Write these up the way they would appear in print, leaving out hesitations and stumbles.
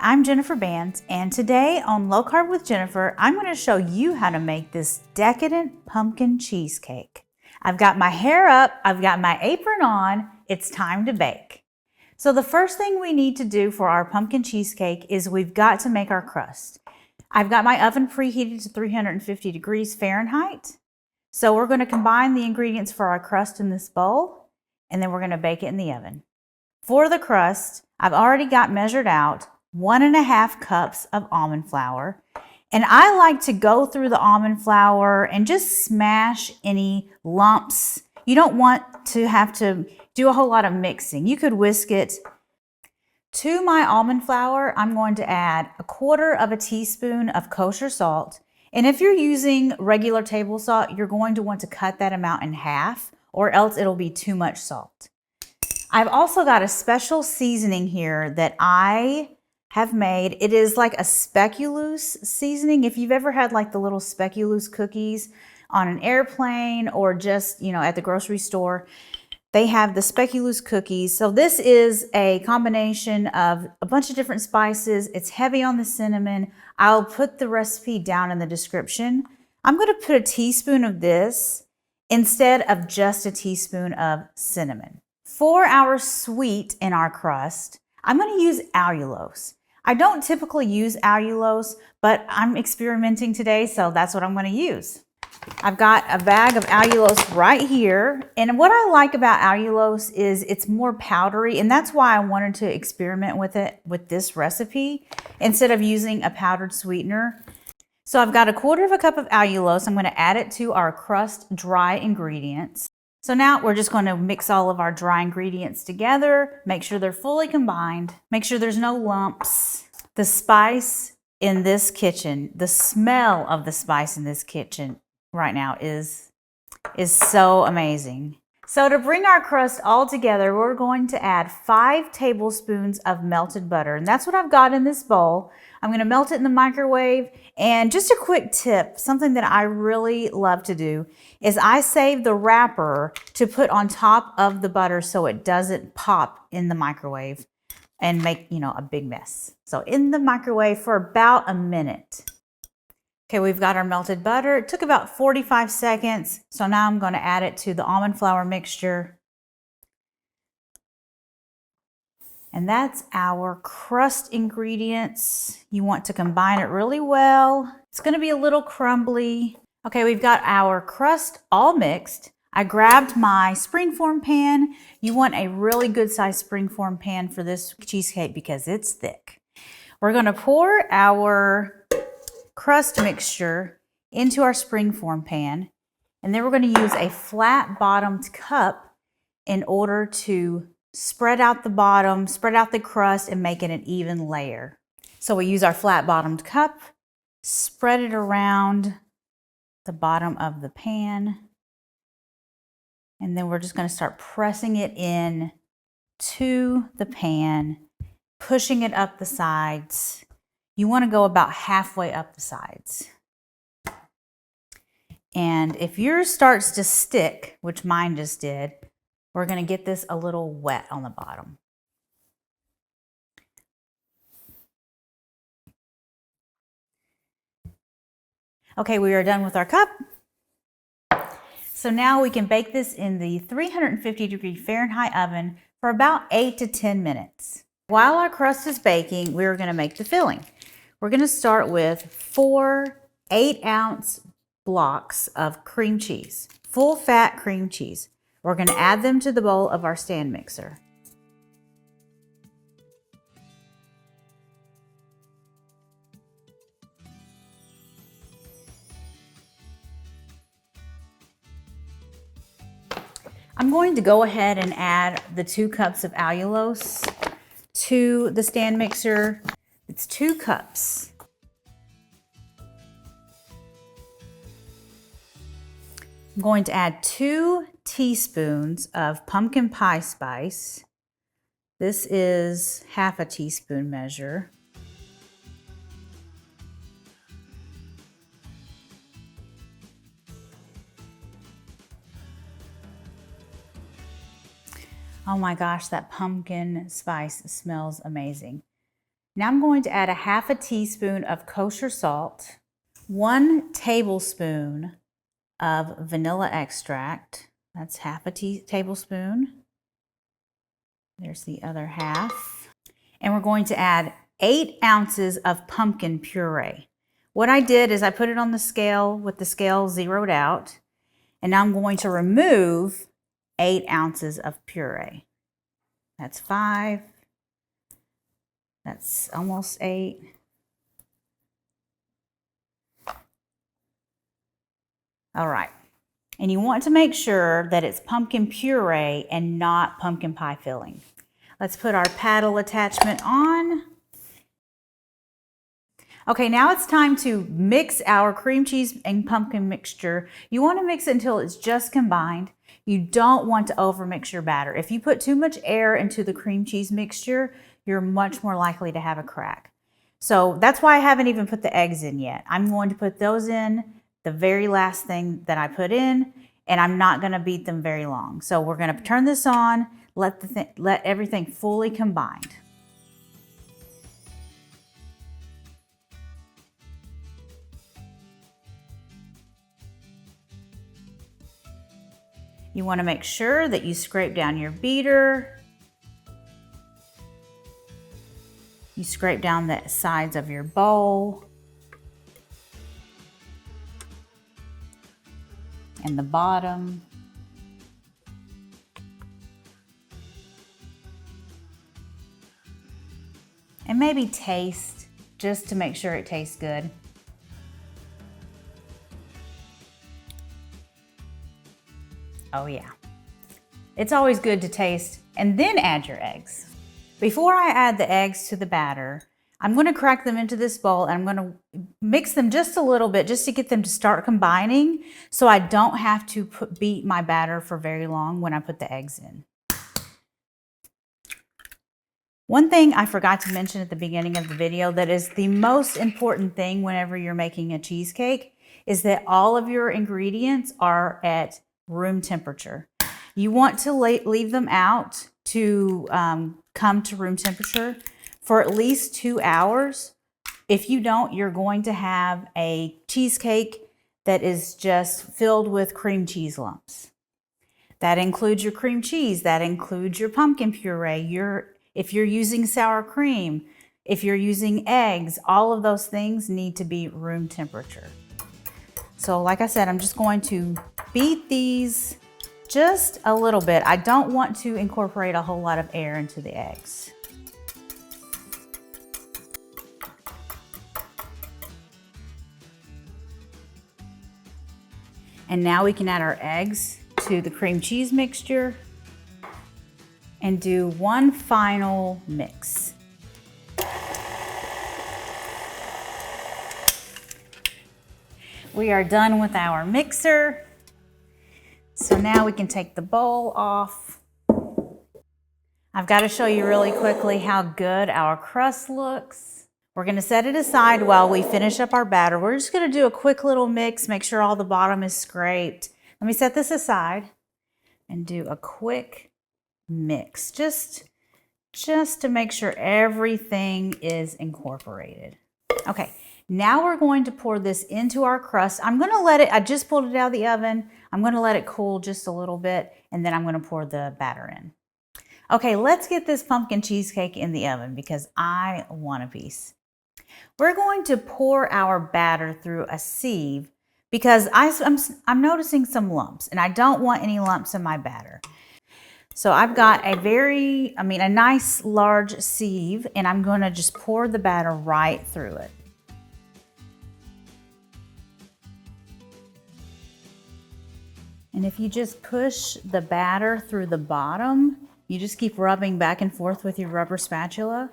I'm Jennifer Bands, and today on Low Carb with Jennifer, I'm going to show you how to make this decadent pumpkin cheesecake. I've got my hair up, I've got my apron on, it's time to bake. So the first thing we need to do for our pumpkin cheesecake is we've got to make our crust. I've got my oven preheated to 350 degrees Fahrenheit. So we're going to combine the ingredients for our crust in this bowl, and then we're going to bake it in the oven. For the crust, I've already got measured out 1.5 cups of almond flour. And I like to go through the almond flour and just smash any lumps. You don't want to have to do a whole lot of mixing. You could whisk it. To my almond flour, I'm going to add 1/4 teaspoon of kosher salt. And if you're using regular table salt, you're going to want to cut that amount in half, or else it'll be too much salt. I've also got a special seasoning here that I have made. It is like a speculoos seasoning. If you've ever had like the little speculoos cookies on an airplane or just, at the grocery store, they have the speculoos cookies. So this is a combination of a bunch of different spices. It's heavy on the cinnamon. I'll put the recipe down in the description. I'm going to put a teaspoon of this instead of just a teaspoon of cinnamon. For our sweet in our crust, I'm going to use allulose. I don't typically use allulose, but I'm experimenting today, so that's what I'm going to use. I've got a bag of allulose right here, and what I like about allulose is it's more powdery, and that's why I wanted to experiment with it with this recipe instead of using a powdered sweetener. So I've got 1/4 cup of allulose. I'm going to add it to our crust dry ingredients. So now we're just going to mix all of our dry ingredients together, make sure they're fully combined, make sure there's no lumps. The spice in this kitchen, the smell of the spice in this kitchen right now is so amazing. So to bring our crust all together, we're going to add 5 tablespoons of melted butter, and that's what I've got in this bowl. I'm going to melt it in the microwave. And just a quick tip, something that I really love to do is I save the wrapper to put on top of the butter so it doesn't pop in the microwave and make, a big mess. So in the microwave for about a minute. Okay, we've got our melted butter. It took about 45 seconds. So now I'm going to add it to the almond flour mixture. And that's our crust ingredients. You want to combine it really well. It's going to be a little crumbly. Okay, we've got our crust all mixed. I grabbed my springform pan. You want a really good sized springform pan for this cheesecake because it's thick. We're going to pour our crust mixture into our springform pan, and then we're going to use a flat bottomed cup in order to spread out the bottom, spread out the crust, and make it an even layer. So we use our flat bottomed cup, spread it around the bottom of the pan, and then we're just going to start pressing it in to the pan, pushing it up the sides. You want to go about halfway up the sides. And if yours starts to stick, which mine just did, we're going to get this a little wet on the bottom. Okay, we are done with our cup. So now we can bake this in the 350 degree Fahrenheit oven for about 8 to 10 minutes. While our crust is baking, we're going to make the filling. We're going to start with 4 8-ounce blocks of cream cheese, full fat cream cheese. We're going to add them to the bowl of our stand mixer. I'm going to go ahead and add the 2 cups of allulose to the stand mixer. It's 2 cups. I'm going to add 2 teaspoons of pumpkin pie spice. This is half a teaspoon measure. Oh my gosh, that pumpkin spice smells amazing. Now I'm going to add a half a teaspoon of kosher salt, 1 tablespoon of vanilla extract. That's half a tablespoon. There's the other half. And we're going to add 8 ounces of pumpkin puree. What I did is I put it on the scale with the scale zeroed out, and now I'm going to remove 8 ounces of puree. That's 5. That's almost 8. All right. And you want to make sure that it's pumpkin puree and not pumpkin pie filling. Let's put our paddle attachment on. Okay, now it's time to mix our cream cheese and pumpkin mixture. You want to mix it until it's just combined. You don't want to overmix your batter. If you put too much air into the cream cheese mixture, you're much more likely to have a crack. So that's why I haven't even put the eggs in yet. I'm going to put those in the very last thing that I put in, and I'm not going to beat them very long. So we're going to turn this on, let everything fully combined. You want to make sure that you scrape down your beater. You scrape down the sides of your bowl and the bottom. And maybe taste just to make sure it tastes good. Oh yeah, it's always good to taste and then add your eggs. Before I add the eggs to the batter, I'm going to crack them into this bowl and I'm going to mix them just a little bit just to get them to start combining so I don't have to beat my batter for very long when I put the eggs in. One thing I forgot to mention at the beginning of the video that is the most important thing whenever you're making a cheesecake is that all of your ingredients are at room temperature. You want to leave them out to come to room temperature for at least 2 hours. If you don't, you're going to have a cheesecake that is just filled with cream cheese lumps. That includes your cream cheese, that includes your pumpkin puree, if you're using sour cream, if you're using eggs, all of those things need to be room temperature. So like I said, I'm just going to beat these just a little bit. I don't want to incorporate a whole lot of air into the eggs. And now we can add our eggs to the cream cheese mixture and do one final mix. We are done with our mixer. So now we can take the bowl off. I've got to show you really quickly how good our crust looks. We're going to set it aside while we finish up our batter. We're just going to do a quick little mix, make sure all the bottom is scraped. Let me set this aside and do a quick mix, just to make sure everything is incorporated. Okay, now we're going to pour this into our crust. I'm going to let it, I just pulled it out of the oven. I'm going to let it cool just a little bit, and then I'm going to pour the batter in. Okay, let's get this pumpkin cheesecake in the oven because I want a piece. We're going to pour our batter through a sieve because I'm noticing some lumps, and I don't want any lumps in my batter. So I've got a nice large sieve, and I'm going to just pour the batter right through it. And if you just push the batter through the bottom, you just keep rubbing back and forth with your rubber spatula,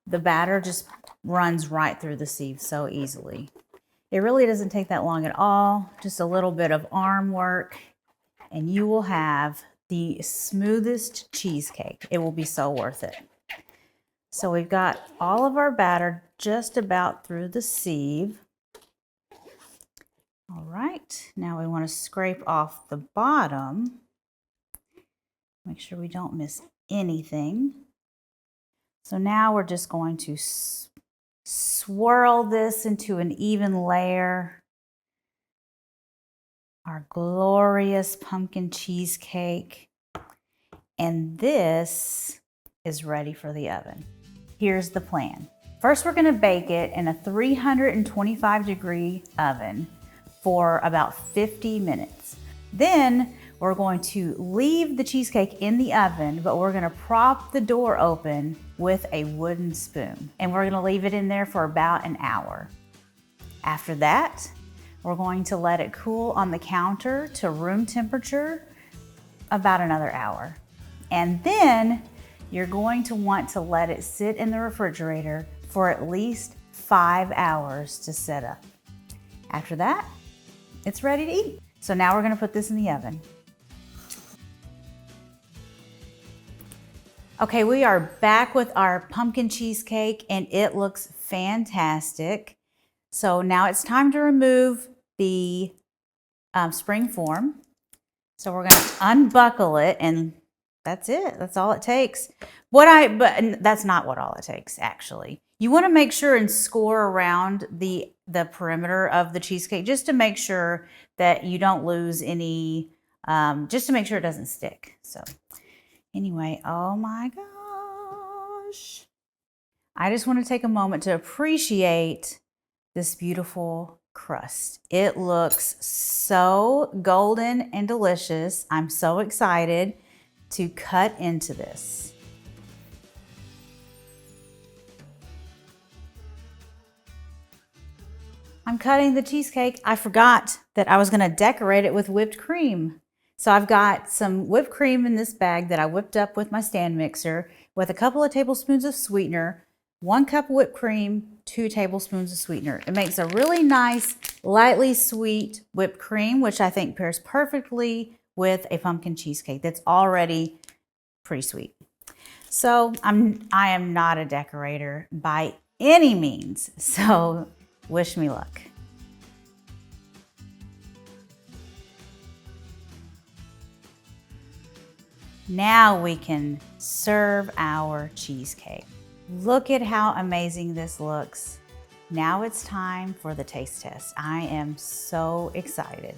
the batter just runs right through the sieve so easily. It really doesn't take that long at all, just a little bit of arm work, and you will have the smoothest cheesecake. It will be so worth it. So we've got all of our batter just about through the sieve. All right, now we want to scrape off the bottom. Make sure we don't miss anything. So now we're just going to swirl this into an even layer. Our glorious pumpkin cheesecake. And this is ready for the oven. Here's the plan. First, we're gonna bake it in a 325-degree oven for about 50 minutes. Then we're going to leave the cheesecake in the oven, but we're gonna prop the door open with a wooden spoon. And we're gonna leave it in there for about an hour. After that, we're going to let it cool on the counter to room temperature about another hour. And then you're going to want to let it sit in the refrigerator for at least 5 hours to set up. After that, it's ready to eat. So now we're gonna put this in the oven. Okay, we are back with our pumpkin cheesecake and it looks fantastic. So now it's time to remove the spring form. So we're gonna unbuckle it and that's it, that's all it takes. But that's not what all it takes, actually. You wanna make sure and score around the perimeter of the cheesecake just to make sure that you don't lose any, just to make sure it doesn't stick. So anyway, oh my gosh. I just wanna take a moment to appreciate this beautiful crust. It looks so golden and delicious. I'm so excited to cut into this. I'm cutting the cheesecake. I forgot that I was gonna decorate it with whipped cream. So I've got some whipped cream in this bag that I whipped up with my stand mixer with a couple of tablespoons of sweetener, 1 cup whipped cream, 2 tablespoons of sweetener. It makes a really nice, lightly sweet whipped cream, which I think pairs perfectly with a pumpkin cheesecake that's already pretty sweet. So I am not a decorator by any means, so wish me luck. Now we can serve our cheesecake. Look at how amazing this looks. Now it's time for the taste test. I am so excited.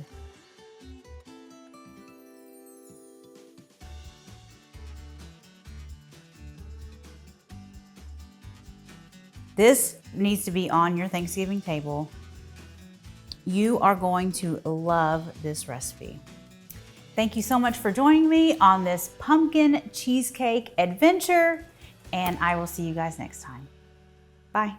This needs to be on your Thanksgiving table. You are going to love this recipe. Thank you so much for joining me on this pumpkin cheesecake adventure, and I will see you guys next time. Bye.